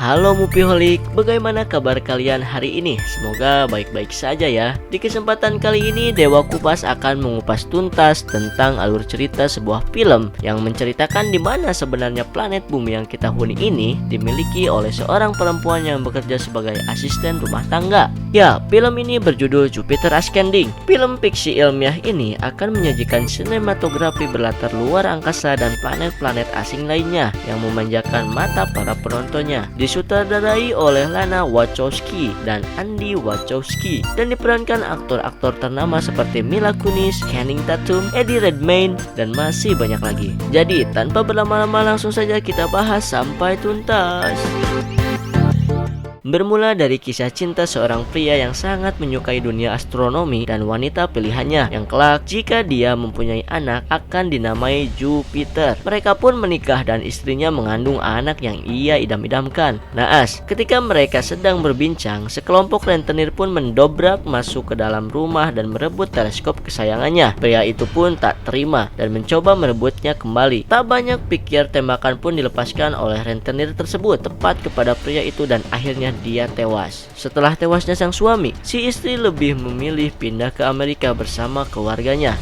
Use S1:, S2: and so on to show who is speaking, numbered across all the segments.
S1: Halo Mupiholic, bagaimana kabar kalian hari ini? Semoga baik-baik saja ya. Di kesempatan kali ini Dewa Kupas akan mengupas tuntas tentang alur cerita sebuah film yang menceritakan di mana sebenarnya planet bumi yang kita huni ini dimiliki oleh seorang perempuan yang bekerja sebagai asisten rumah tangga. Ya, film ini berjudul Jupiter Ascending. Film fiksi ilmiah ini akan menyajikan sinematografi berlatar luar angkasa dan planet-planet asing lainnya yang memanjakan mata para penontonnya. Disutradarai oleh Lana Wachowski dan Andy Wachowski dan diperankan aktor-aktor ternama seperti Mila Kunis, Channing Tatum, Eddie Redmayne, dan masih banyak lagi. Jadi tanpa berlama-lama langsung saja kita bahas sampai tuntas. Bermula dari kisah cinta seorang pria yang sangat menyukai dunia astronomi dan wanita pilihannya yang kelak jika dia mempunyai anak akan dinamai Jupiter. Mereka pun menikah dan istrinya mengandung anak yang ia idam-idamkan. Naas, ketika mereka sedang berbincang, sekelompok rentenir pun mendobrak masuk ke dalam rumah dan merebut teleskop kesayangannya. Pria itu pun tak terima dan mencoba merebutnya kembali. Tak banyak pikir, tembakan pun dilepaskan oleh rentenir tersebut tepat kepada pria itu dan akhirnya dia tewas. Setelah tewasnya sang suami, si istri lebih memilih pindah ke Amerika bersama keluarganya.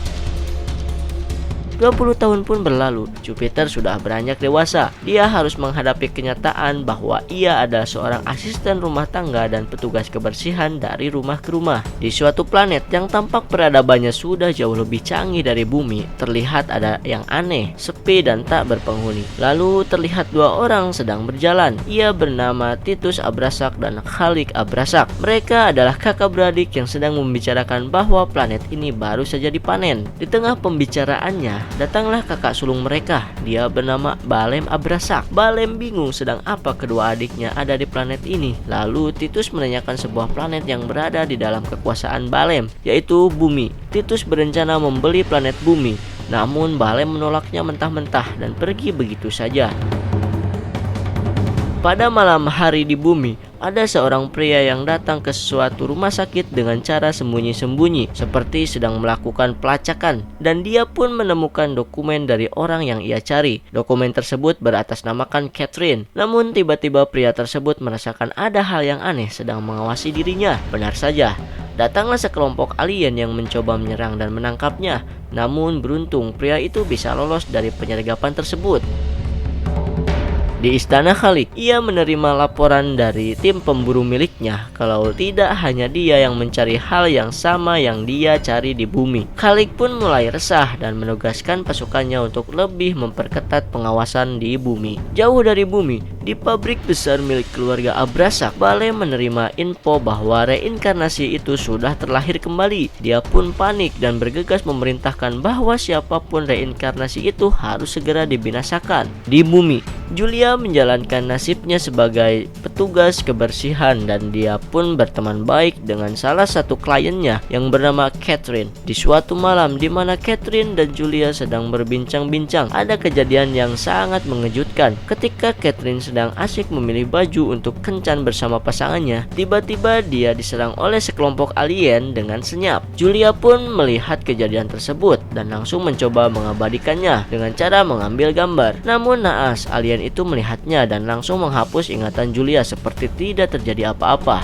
S1: 20 tahun pun berlalu, Jupiter sudah beranjak dewasa. Dia harus menghadapi kenyataan bahwa ia adalah seorang asisten rumah tangga dan petugas kebersihan dari rumah ke rumah. Di suatu planet yang tampak peradabannya sudah jauh lebih canggih dari bumi, terlihat ada yang aneh, sepi dan tak berpenghuni. Lalu terlihat dua orang sedang berjalan. Ia bernama Titus Abrasak dan Khalik Abrasak. Mereka adalah kakak beradik yang sedang membicarakan bahwa planet ini baru saja dipanen. Di tengah pembicaraannya, datanglah kakak sulung mereka. Dia bernama Balem Abrasak. Balem bingung sedang apa kedua adiknya ada di planet ini. Lalu Titus menanyakan sebuah planet yang berada di dalam kekuasaan Balem, yaitu Bumi. Titus berencana membeli planet Bumi, namun Balem menolaknya mentah-mentah dan pergi begitu saja. Pada malam hari di Bumi, ada seorang pria yang datang ke suatu rumah sakit dengan cara sembunyi-sembunyi, seperti sedang melakukan pelacakan, dan dia pun menemukan dokumen dari orang yang ia cari. Dokumen tersebut beratasnamakan Catherine. Namun tiba-tiba pria tersebut merasakan ada hal yang aneh sedang mengawasi dirinya. Benar saja, datanglah sekelompok alien yang mencoba menyerang dan menangkapnya. Namun beruntung pria itu bisa lolos dari penyergapan tersebut. Di istana Khalik, ia menerima laporan dari tim pemburu miliknya kalau tidak hanya dia yang mencari hal yang sama yang dia cari di bumi. Khalik pun mulai resah dan menugaskan pasukannya untuk lebih memperketat pengawasan di bumi. Jauh dari bumi, di pabrik besar milik keluarga Abrasak, Balem menerima info bahwa reinkarnasi itu sudah terlahir kembali. Dia pun panik dan bergegas memerintahkan bahwa siapapun reinkarnasi itu harus segera dibinasakan. Di bumi, Julia menjalankan nasibnya sebagai petugas kebersihan dan dia pun berteman baik dengan salah satu kliennya yang bernama Catherine. Di suatu malam di mana Catherine dan Julia sedang berbincang-bincang, ada kejadian yang sangat mengejutkan. Ketika Catherine sedang asyik memilih baju untuk kencan bersama pasangannya, tiba-tiba dia diserang oleh sekelompok alien dengan senyap. Julia pun melihat kejadian tersebut dan langsung mencoba mengabadikannya dengan cara mengambil gambar. Namun naas, alien itu melihatnya dan langsung menghapus ingatan Julia seperti tidak terjadi apa-apa.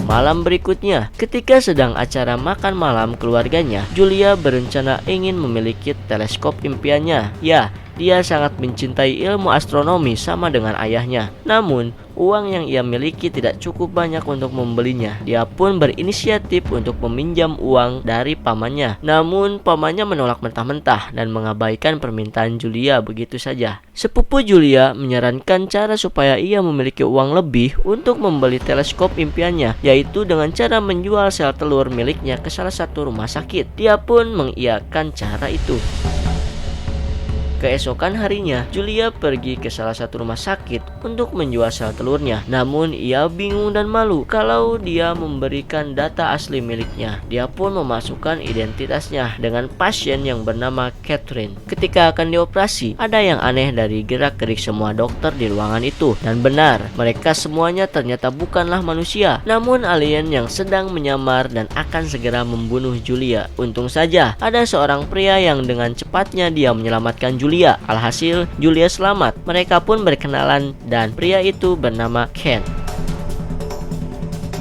S1: Malam berikutnya, ketika sedang acara makan malam keluarganya, Julia berencana ingin memiliki teleskop impiannya. Ya, dia sangat mencintai ilmu astronomi sama dengan ayahnya. Namun, uang yang ia miliki tidak cukup banyak untuk membelinya. Dia pun berinisiatif untuk meminjam uang dari pamannya. Namun, pamannya menolak mentah-mentah dan mengabaikan permintaan Julia begitu saja. Sepupu Julia menyarankan cara supaya ia memiliki uang lebih untuk membeli teleskop impiannya, yaitu dengan cara menjual sel telur miliknya ke salah satu rumah sakit. Dia pun mengiyakan cara itu. Keesokan harinya, Julia pergi ke salah satu rumah sakit untuk menjual sel telurnya. Namun ia bingung dan malu kalau dia memberikan data asli miliknya. Dia pun memasukkan identitasnya dengan pasien yang bernama Catherine. Ketika akan dioperasi, ada yang aneh dari gerak-gerik semua dokter di ruangan itu. Dan benar, mereka semuanya ternyata bukanlah manusia, namun alien yang sedang menyamar dan akan segera membunuh Julia. Untung saja, ada seorang pria yang dengan cepatnya dia menyelamatkan Julia. Julia. Alhasil Julia selamat. Mereka pun berkenalan dan pria itu bernama Ken.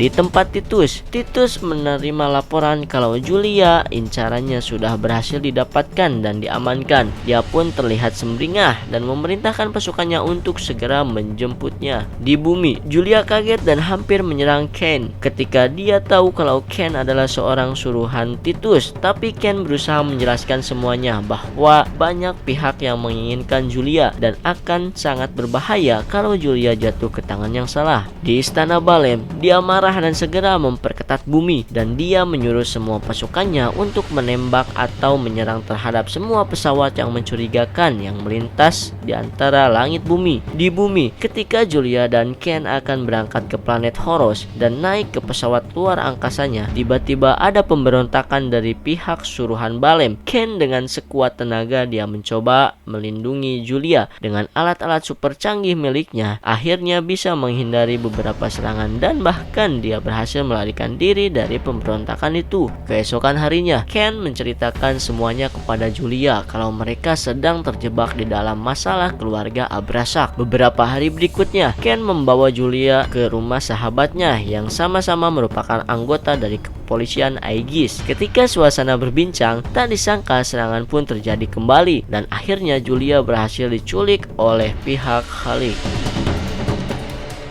S1: Di tempat Titus menerima laporan kalau Julia incarannya sudah berhasil didapatkan dan diamankan. Dia pun terlihat sumringah dan memerintahkan pasukannya untuk segera menjemputnya. Di bumi, Julia kaget dan hampir menyerang Ken ketika dia tahu kalau Ken adalah seorang suruhan Titus. Tapi Ken berusaha menjelaskan semuanya bahwa banyak pihak yang menginginkan Julia dan akan sangat berbahaya kalau Julia jatuh ke tangan yang salah. Di istana Balem, dia marah dan segera memperketat bumi dan dia menyuruh semua pasukannya untuk menembak atau menyerang terhadap semua pesawat yang mencurigakan yang melintas di antara langit bumi. Di bumi, ketika Julia dan Ken akan berangkat ke planet Horos dan naik ke pesawat luar angkasanya, tiba-tiba ada pemberontakan dari pihak suruhan Balem. Ken dengan sekuat tenaga dia mencoba melindungi Julia dengan alat-alat super canggih miliknya. Akhirnya bisa menghindari beberapa serangan dan bahkan dia berhasil melarikan diri dari pemberontakan itu. Keesokan harinya, Ken menceritakan semuanya kepada Julia kalau mereka sedang terjebak di dalam masalah keluarga Abrasak. Beberapa hari berikutnya, Ken membawa Julia ke rumah sahabatnya yang sama-sama merupakan anggota dari kepolisian Aegis. Ketika suasana berbincang, tak disangka serangan pun terjadi kembali dan akhirnya Julia berhasil diculik oleh pihak Khalik.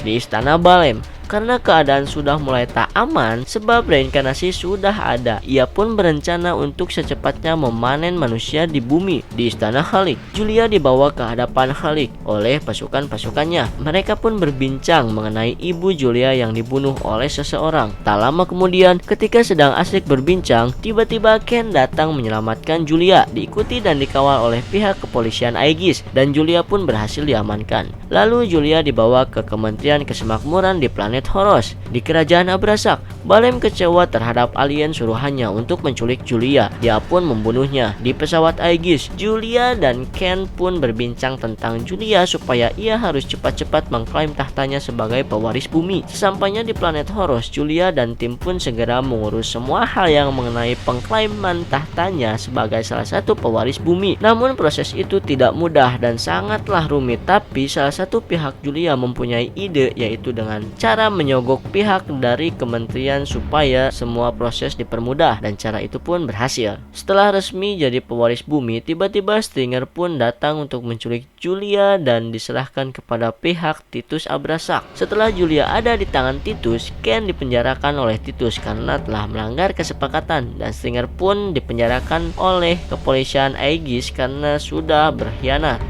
S1: Di istana Balem, karena keadaan sudah mulai tak aman sebab reinkarnasi sudah ada, ia pun berencana untuk secepatnya memanen manusia di bumi. Di istana Khalik, Julia dibawa ke hadapan Khalik oleh pasukan-pasukannya. Mereka pun berbincang mengenai ibu Julia yang dibunuh oleh seseorang. Tak lama kemudian, ketika sedang asik berbincang, tiba-tiba Ken datang menyelamatkan Julia, diikuti dan dikawal oleh pihak kepolisian Aegis, dan Julia pun berhasil diamankan. Lalu Julia dibawa ke Kementerian Kesemakmuran di planet Horos. Di kerajaan Abrasak, Balem kecewa terhadap alien suruhannya untuk menculik Julia. Dia pun membunuhnya. Di pesawat Aegis, Julia dan Ken pun berbincang tentang Julia supaya ia harus cepat-cepat mengklaim tahtanya sebagai pewaris bumi. Sesampainya di planet Horos, Julia dan tim pun segera mengurus semua hal yang mengenai pengklaiman tahtanya sebagai salah satu pewaris bumi. Namun proses itu tidak mudah dan sangatlah rumit. Tapi salah satu pihak Julia mempunyai ide, yaitu dengan cara menyogok pihak dari kementerian supaya semua proses dipermudah, dan cara itu pun berhasil. Setelah resmi jadi pewaris bumi, tiba-tiba Stringer pun datang untuk menculik Julia dan diserahkan kepada pihak Titus Abrasak. Setelah Julia ada di tangan Titus, Ken dipenjarakan oleh Titus karena telah melanggar kesepakatan, dan Stringer pun dipenjarakan oleh kepolisian Aegis karena sudah berkhianat.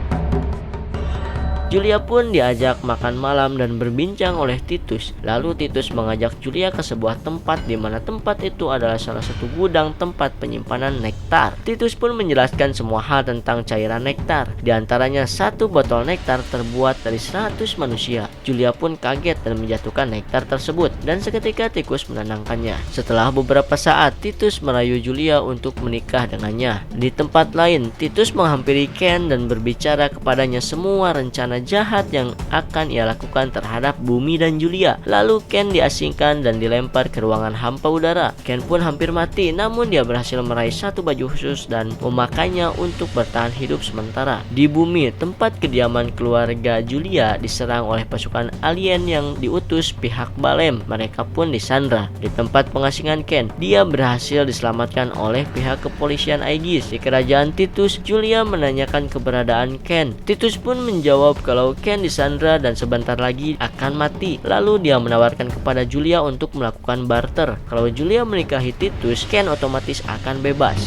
S1: Julia pun diajak makan malam dan berbincang oleh Titus. Lalu Titus mengajak Julia ke sebuah tempat di mana tempat itu adalah salah satu gudang tempat penyimpanan nektar. Titus pun menjelaskan semua hal tentang cairan nektar. Di antaranya satu botol nektar terbuat dari 100 manusia. Julia pun kaget dan menjatuhkan nektar tersebut, dan seketika tikus menenangkannya. Setelah beberapa saat, Titus merayu Julia untuk menikah dengannya. Di tempat lain, Titus menghampiri Ken dan berbicara kepadanya semua rencana jahat yang akan ia lakukan terhadap bumi dan Julia. Lalu Ken diasingkan dan dilempar ke ruangan hampa udara. Ken pun hampir mati, namun dia berhasil meraih satu baju khusus dan memakainya untuk bertahan hidup sementara. Di bumi, tempat kediaman keluarga Julia diserang oleh pasukan alien yang diutus pihak Balem. Mereka pun disandra. Di tempat pengasingan Ken, dia berhasil diselamatkan oleh pihak kepolisian Aegis. Di kerajaan Titus, Julia menanyakan keberadaan Ken. Titus pun menjawab kalau Ken disandra dan sebentar lagi akan mati. Lalu dia menawarkan kepada Julia untuk melakukan barter. Kalau Julia menikahi Titus, Ken otomatis akan bebas.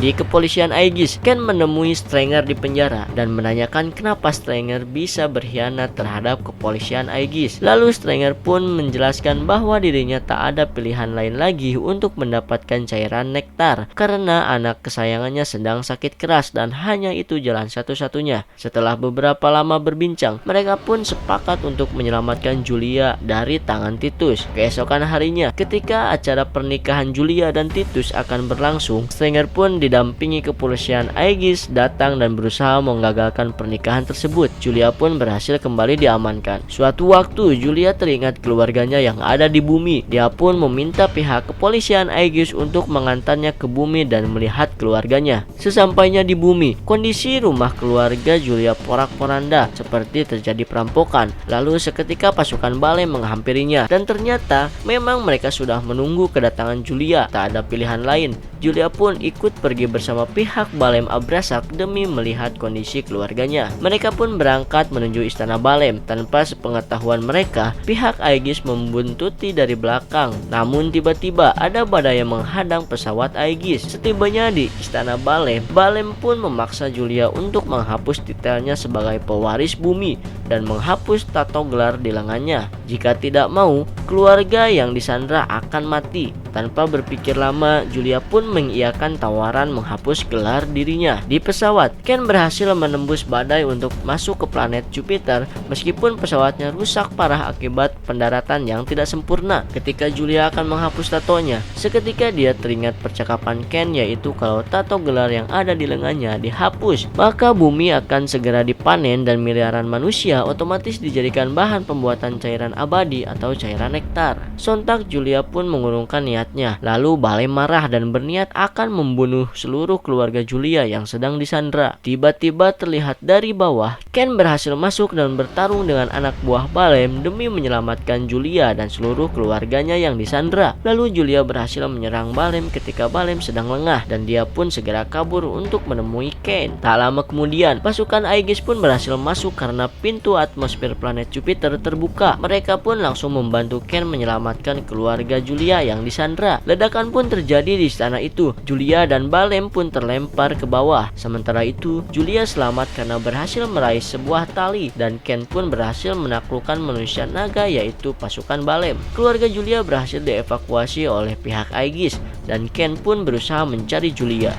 S1: Di kepolisian Aegis, Ken menemui Stringer di penjara dan menanyakan kenapa Stringer bisa berkhianat terhadap kepolisian Aegis. Lalu Stringer pun menjelaskan bahwa dirinya tak ada pilihan lain lagi untuk mendapatkan cairan nektar karena anak kesayangannya sedang sakit keras dan hanya itu jalan satu-satunya. Setelah beberapa lama berbincang, mereka pun sepakat untuk menyelamatkan Julia dari tangan Titus. Keesokan harinya, ketika acara pernikahan Julia dan Titus akan berlangsung, Stringer pun didampingi kepolisian Aegis datang dan berusaha menggagalkan pernikahan tersebut. Julia pun berhasil kembali diamankan. Suatu waktu Julia teringat keluarganya yang ada di bumi. Dia pun meminta pihak kepolisian Aegis untuk mengantarnya ke bumi dan melihat keluarganya. Sesampainya di bumi, kondisi rumah keluarga Julia porak-poranda seperti terjadi perampokan. Lalu seketika pasukan Balem menghampirinya dan ternyata memang mereka sudah menunggu kedatangan Julia. Tak ada pilihan lain, Julia pun ikut pergi bersama pihak Balem Abrasak demi melihat kondisi keluarganya. Mereka pun berangkat menuju istana Balem. Tanpa sepengetahuan mereka, pihak Aegis membuntuti dari belakang. Namun tiba-tiba ada badai yang menghadang pesawat Aegis. Setibanya di istana Balem, Balem pun memaksa Julia untuk menghapus titelnya sebagai pewaris bumi dan menghapus tato gelar di lengannya. Jika tidak mau, keluarga yang disandra akan mati. Tanpa berpikir lama, Julia pun mengiyakan tawaran menghapus gelar dirinya. Di pesawat, Ken berhasil menembus badai untuk masuk ke planet Jupiter meskipun pesawatnya rusak parah akibat pendaratan yang tidak sempurna. Ketika Julia akan menghapus tatonya, seketika dia teringat percakapan Ken, yaitu kalau tato gelar yang ada di lengannya dihapus, maka bumi akan segera dipanen dan miliaran manusia otomatis dijadikan bahan pembuatan cairan abadi atau cairan nektar. Sontak Julia pun mengurungkan niatnya. Lalu Balem marah dan berniat akan membunuh seluruh keluarga Julia yang sedang disandra. Tiba-tiba terlihat dari bawah, Ken berhasil masuk dan bertarung dengan anak buah Balem demi menyelamatkan Julia dan seluruh keluarganya yang disandra. Lalu Julia berhasil menyerang Balem ketika Balem sedang lengah dan dia pun segera kabur untuk menemui Ken. Tak lama kemudian, pasukan Aegis pun berhasil masuk karena pintu atmosfer planet Jupiter terbuka. Mereka pun langsung membantu Ken menyelamatkan keluarga Julia yang disandra. Ledakan pun terjadi di istana itu. Julia dan Balem pun terlempar ke bawah. Sementara itu, Julia selamat karena berhasil meraih sebuah tali dan Ken pun berhasil menaklukkan manusia naga yaitu pasukan Balem. Keluarga Julia berhasil dievakuasi oleh pihak Aegis dan Ken pun berusaha mencari Julia.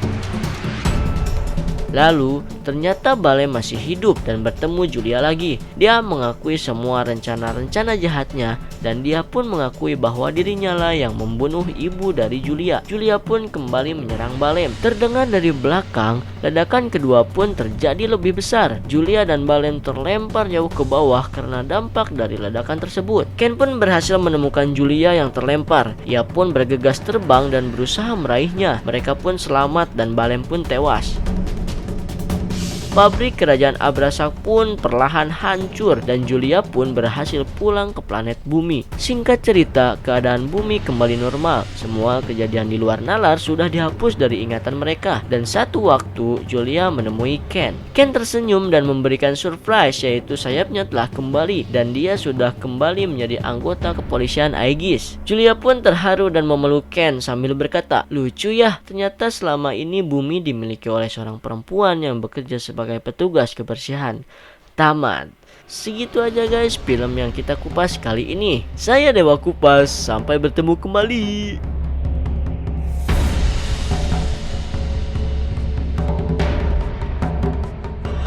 S1: Lalu, ternyata Balem masih hidup dan bertemu Julia lagi. Dia mengakui semua rencana-rencana jahatnya dan dia pun mengakui bahwa dirinya lah yang membunuh ibu dari Julia. Julia pun kembali menyerang Balem. Terdengar dari belakang, ledakan kedua pun terjadi lebih besar. Julia dan Balem terlempar jauh ke bawah karena dampak dari ledakan tersebut. Ken pun berhasil menemukan Julia yang terlempar. Ia pun bergegas terbang dan berusaha meraihnya. Mereka pun selamat dan Balem pun tewas. Pabrik kerajaan Abrasak pun perlahan hancur dan Julia pun berhasil pulang ke planet bumi. Singkat cerita, keadaan bumi kembali normal. Semua kejadian di luar nalar sudah dihapus dari ingatan mereka. Dan satu waktu, Julia menemui Ken. Ken tersenyum dan memberikan surprise, yaitu sayapnya telah kembali dan dia sudah kembali menjadi anggota kepolisian Aegis. Julia pun terharu dan memeluk Ken sambil berkata, "Lucu ya, ternyata selama ini bumi dimiliki oleh seorang perempuan yang bekerja sebagai petugas kebersihan." Tamat. Segitu aja guys film yang kita kupas kali ini. Saya Dewa Kupas, sampai bertemu kembali.